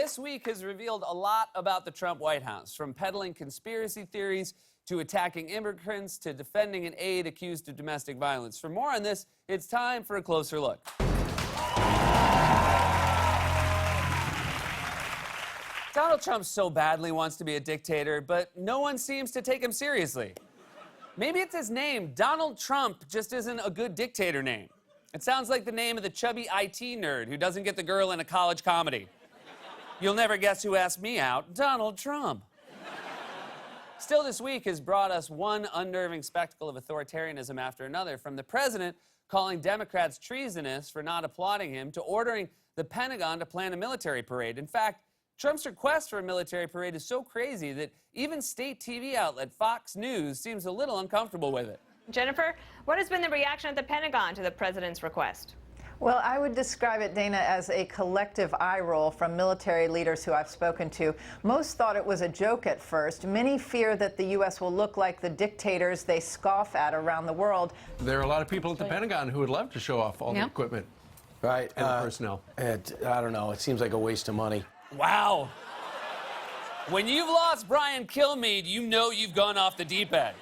This week has revealed a lot about the Trump White House, from peddling conspiracy theories to attacking immigrants to defending an aide accused of domestic violence. For more on this, it's time for a closer look. Donald Trump so badly wants to be a dictator, but no one seems to take him seriously. Maybe it's his name. Donald Trump just isn't a good dictator name. It sounds like the name of the chubby IT nerd who doesn't get the girl in a college comedy. You'll never guess who asked me out, Donald Trump. Still, this week has brought us one unnerving spectacle of authoritarianism after another, from the president calling Democrats treasonous for not applauding him to ordering the Pentagon to plan a military parade. In fact, Trump's request for a military parade is so crazy that even state TV outlet Fox News seems a little uncomfortable with it. Jennifer, what has been the reaction at the Pentagon to the president's request? Well, I would describe it, Dana, as a collective eye roll from military leaders who I've spoken to. Most thought it was a joke at first. Many fear that the U.S. will look like the dictators they scoff at around the world. There are a lot of people at the Pentagon who would love to show off all the equipment, right, and the personnel. I don't know. It seems like a waste of money. Wow. When you've lost Brian Kilmeade, you know you've gone off the deep end.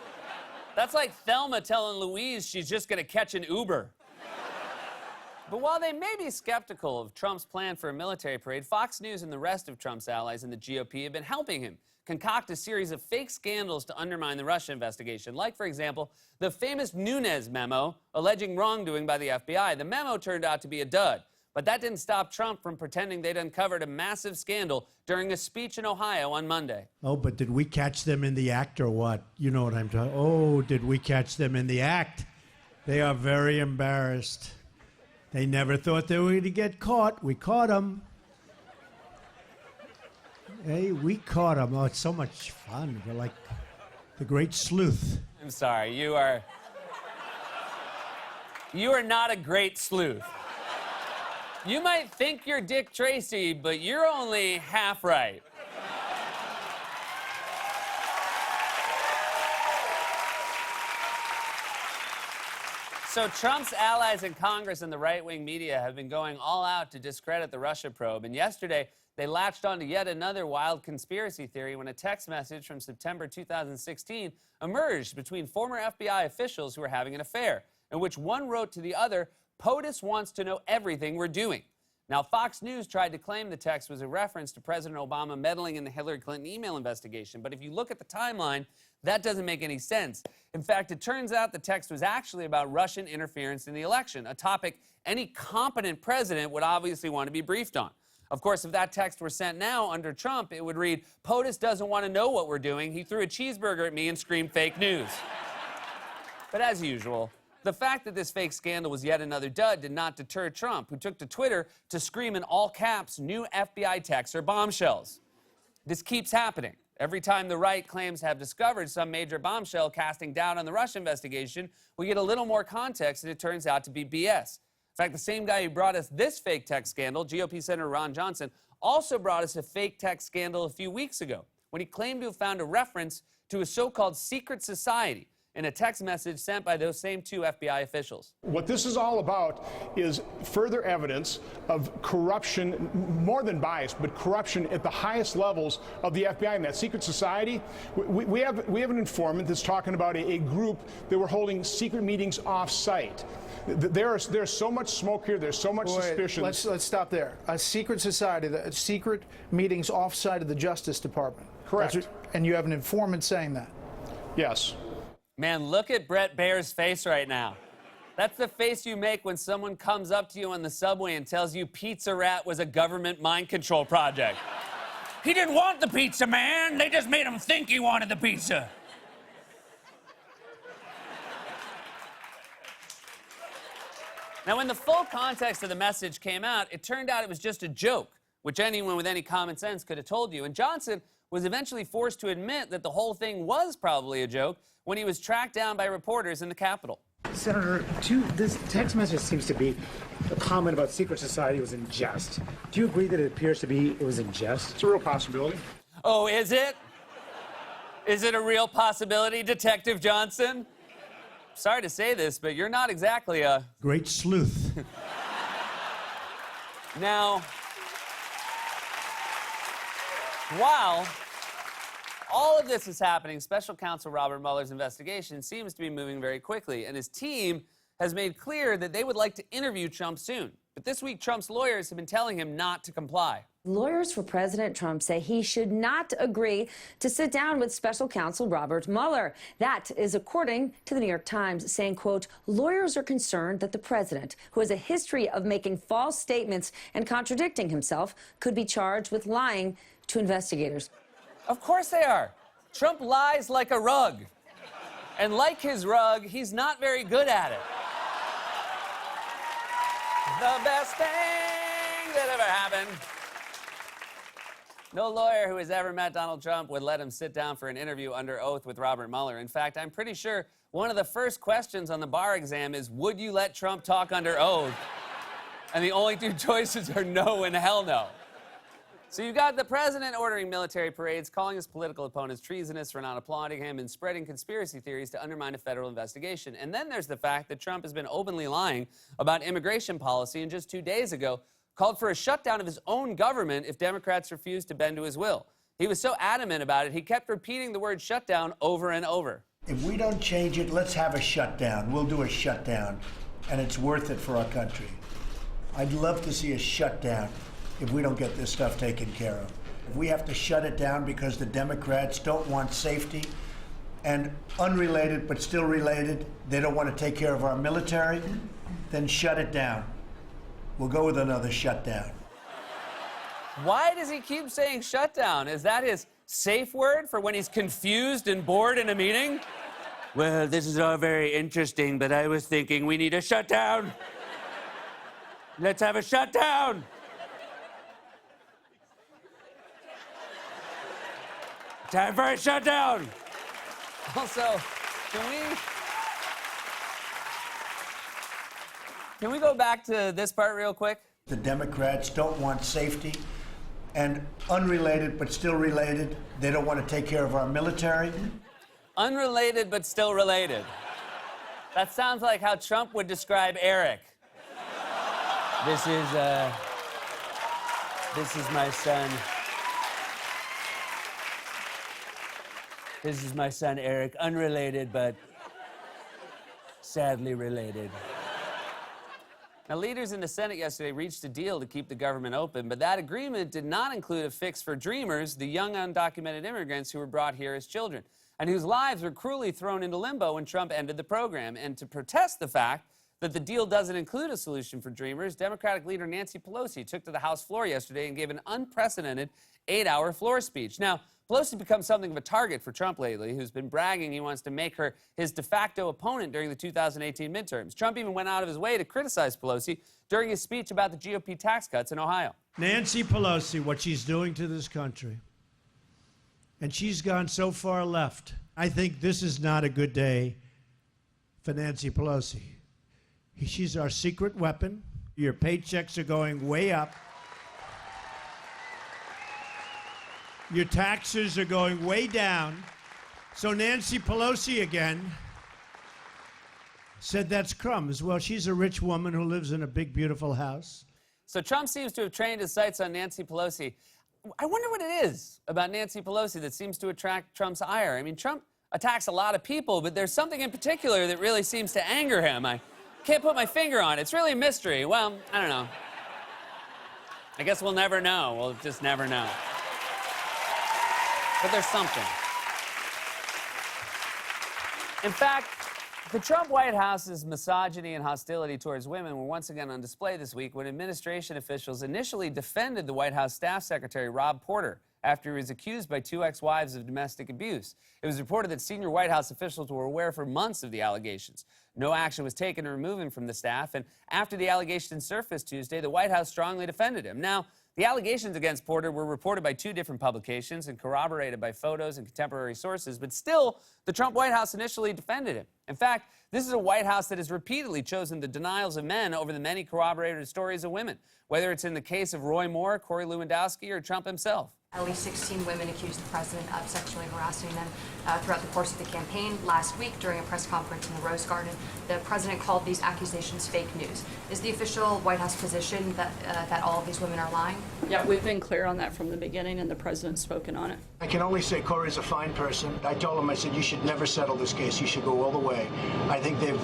That's like Thelma telling Louise she's just going to catch an Uber. But while they may be skeptical of Trump's plan for a military parade, Fox News and the rest of Trump's allies in the GOP have been helping him concoct a series of fake scandals to undermine the Russia investigation. Like, for example, the famous Nunes memo alleging wrongdoing by the FBI. The memo turned out to be a dud. But that didn't stop Trump from pretending they'd uncovered a massive scandal during a speech in Ohio on Monday. Oh, but did we catch them in the act or what? You know what I'm talking about. Oh, did we catch them in the act? They are very embarrassed. They never thought they were going to get caught. We caught them. Hey, we caught them. Oh, it's so much fun. We're like the great sleuth. I'm sorry, you are not a great sleuth. You might think you're Dick Tracy, but you're only half right. So Trump's allies in Congress and the right-wing media have been going all out to discredit the Russia probe. And yesterday, they latched onto yet another wild conspiracy theory when a text message from September 2016 emerged between former FBI officials who were having an affair, in which one wrote to the other, "POTUS wants to know everything we're doing." Now, Fox News tried to claim the text was a reference to President Obama meddling in the Hillary Clinton email investigation, but if you look at the timeline, that doesn't make any sense. In fact, it turns out the text was actually about Russian interference in the election, a topic any competent president would obviously want to be briefed on. Of course, if that text were sent now under Trump, it would read, "POTUS doesn't want to know what we're doing. He threw a cheeseburger at me and screamed fake news." But as usual, the fact that this fake scandal was yet another dud did not deter Trump, who took to Twitter to scream in all caps, "New FBI texts are bombshells." This keeps happening. Every time the right claims to have discovered some major bombshell casting doubt on the Russia investigation, we get a little more context, and it turns out to be BS. In fact, the same guy who brought us this fake text scandal, GOP Senator Ron Johnson, also brought us a fake text scandal a few weeks ago when he claimed to have found a reference to a so-called secret society in a text message sent by those same two FBI officials. What this is all about is further evidence of corruption, more than bias, but corruption at the highest levels of the FBI and that secret society. We have an informant that's talking about a group that were holding secret meetings off-site. There's so much smoke here. There's so much suspicion. Let's stop there. A secret society, secret meetings off-site of the Justice Department. Correct. And you have an informant saying that. Yes. Man, look at Brett Baer's face right now. That's the face you make when someone comes up to you on the subway and tells you Pizza Rat was a government mind control project. He didn't want the pizza, man. They just made him think he wanted the pizza. Now, when the full context of the message came out, it turned out it was just a joke, which anyone with any common sense could have told you. And Johnson was eventually forced to admit that the whole thing was probably a joke when he was tracked down by reporters in the Capitol. Senator, this text message seems to be a comment about secret society was in jest. Do you agree that it appears to be it was in jest? It's a real possibility. Oh, is it? Is it a real possibility, Detective Johnson? Sorry to say this, but you're not exactly a great sleuth. Now, While all of this is happening, special counsel Robert Mueller's investigation seems to be moving very quickly, and his team has made clear that they would like to interview Trump soon. But this week, Trump's lawyers have been telling him not to comply. Lawyers for President Trump say he should not agree to sit down with special counsel Robert Mueller. That is according to the New York Times, saying, quote, lawyers are concerned that the president, who has a history of making false statements and contradicting himself, could be charged with lying to investigators. Of course they are. Trump lies like a rug. And like his rug, he's not very good at it. The best thing that ever happened. No lawyer who has ever met Donald Trump would let him sit down for an interview under oath with Robert Mueller. In fact, I'm pretty sure one of the first questions on the bar exam is, would you let Trump talk under oath? And the only two choices are no and hell no. So you've got the president ordering military parades, calling his political opponents treasonous for not applauding him, and spreading conspiracy theories to undermine a federal investigation. And then there's the fact that Trump has been openly lying about immigration policy, and just 2 days ago called for a shutdown of his own government if Democrats refuse to bend to his will. He was so adamant about it, he kept repeating the word shutdown over and over. If we don't change it, let's have a shutdown. We'll do a shutdown, and it's worth it for our country. I'd love to see a shutdown if we don't get this stuff taken care of. If we have to shut it down because the Democrats don't want safety, and unrelated but still related, they don't want to take care of our military, then shut it down. We'll go with another shutdown. Why does he keep saying shutdown? Is that his safe word for when he's confused and bored in a meeting? Well, this is all very interesting, but I was thinking we need a shutdown. Let's have a shutdown. Time for a shutdown. Also, can we go back to this part real quick? The Democrats don't want safety, and unrelated but still related, they don't want to take care of our military. Unrelated but still related. That sounds like how Trump would describe Eric. This is my son. This is my son, Eric. Unrelated, but sadly related. Now, leaders in the Senate yesterday reached a deal to keep the government open, but that agreement did not include a fix for Dreamers, the young undocumented immigrants who were brought here as children, and whose lives were cruelly thrown into limbo when Trump ended the program. And to protest the fact that the deal doesn't include a solution for Dreamers, Democratic leader Nancy Pelosi took to the House floor yesterday and gave an unprecedented 8-hour floor speech. Now, Pelosi becomes something of a target for Trump lately, who's been bragging he wants to make her his de facto opponent during the 2018 midterms. Trump even went out of his way to criticize Pelosi during his speech about the GOP tax cuts in Ohio. Nancy Pelosi, what she's doing to this country, and she's gone so far left. I think this is not a good day for Nancy Pelosi. She's our secret weapon. Your paychecks are going way up. Your taxes are going way down. So Nancy Pelosi again said that's crumbs. Well, she's a rich woman who lives in a big, beautiful house. So Trump seems to have trained his sights on Nancy Pelosi. I wonder what it is about Nancy Pelosi that seems to attract Trump's ire. I mean, Trump attacks a lot of people, but there's something in particular that really seems to anger him. I can't put my finger on it. It's really a mystery. Well, I don't know. I guess we'll never know. We'll just never know. But there's something. In fact, the Trump White House's misogyny and hostility towards women were once again on display this week when administration officials initially defended the White House staff secretary, Rob Porter, after he was accused by 2 ex-wives of domestic abuse. It was reported that senior White House officials were aware for months of the allegations. No action was taken to remove him from the staff, and after the allegations surfaced Tuesday, the White House strongly defended him. Now, the allegations against Porter were reported by 2 different publications and corroborated by photos and contemporary sources, but still, the Trump White House initially defended him. In fact, this is a White House that has repeatedly chosen the denials of men over the many corroborated stories of women, whether it's in the case of Roy Moore, Corey Lewandowski, or Trump himself. At least 16 women accused the president of sexually harassing them throughout the course of the campaign. Last week, during a press conference in the Rose Garden, the president called these accusations fake news. Is the official White House position that all of these women are lying? Yeah, we've been clear on that from the beginning, and the president's spoken on it. I can only say Corey's a fine person. I told him, I said, you should never settle this case. You should go all the way. I think they've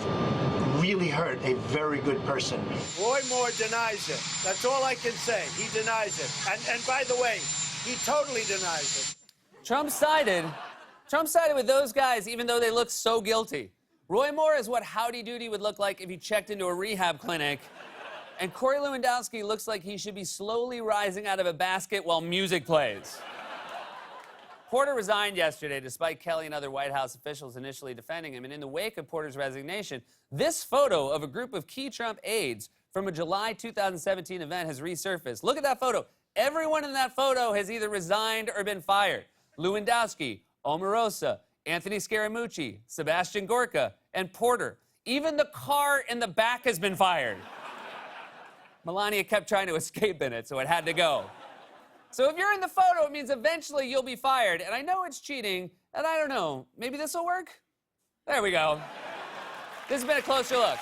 really hurt a very good person. Roy Moore denies it. That's all I can say. He denies it. And by the way, he totally denies it. Trump sided with those guys even though they look so guilty. Roy Moore is what Howdy Doody would look like if he checked into a rehab clinic. And Corey Lewandowski looks like he should be slowly rising out of a basket while music plays. Porter resigned yesterday despite Kelly and other White House officials initially defending him. And in the wake of Porter's resignation, this photo of a group of key Trump aides from a July 2017 event has resurfaced. Look at that photo. Everyone in that photo has either resigned or been fired. Lewandowski, Omarosa, Anthony Scaramucci, Sebastian Gorka, and Porter. Even the car in the back has been fired. Melania kept trying to escape in it, so it had to go. So if you're in the photo, it means eventually you'll be fired. And I know it's cheating, and I don't know, maybe this will work? There we go. This has been A Closer Look.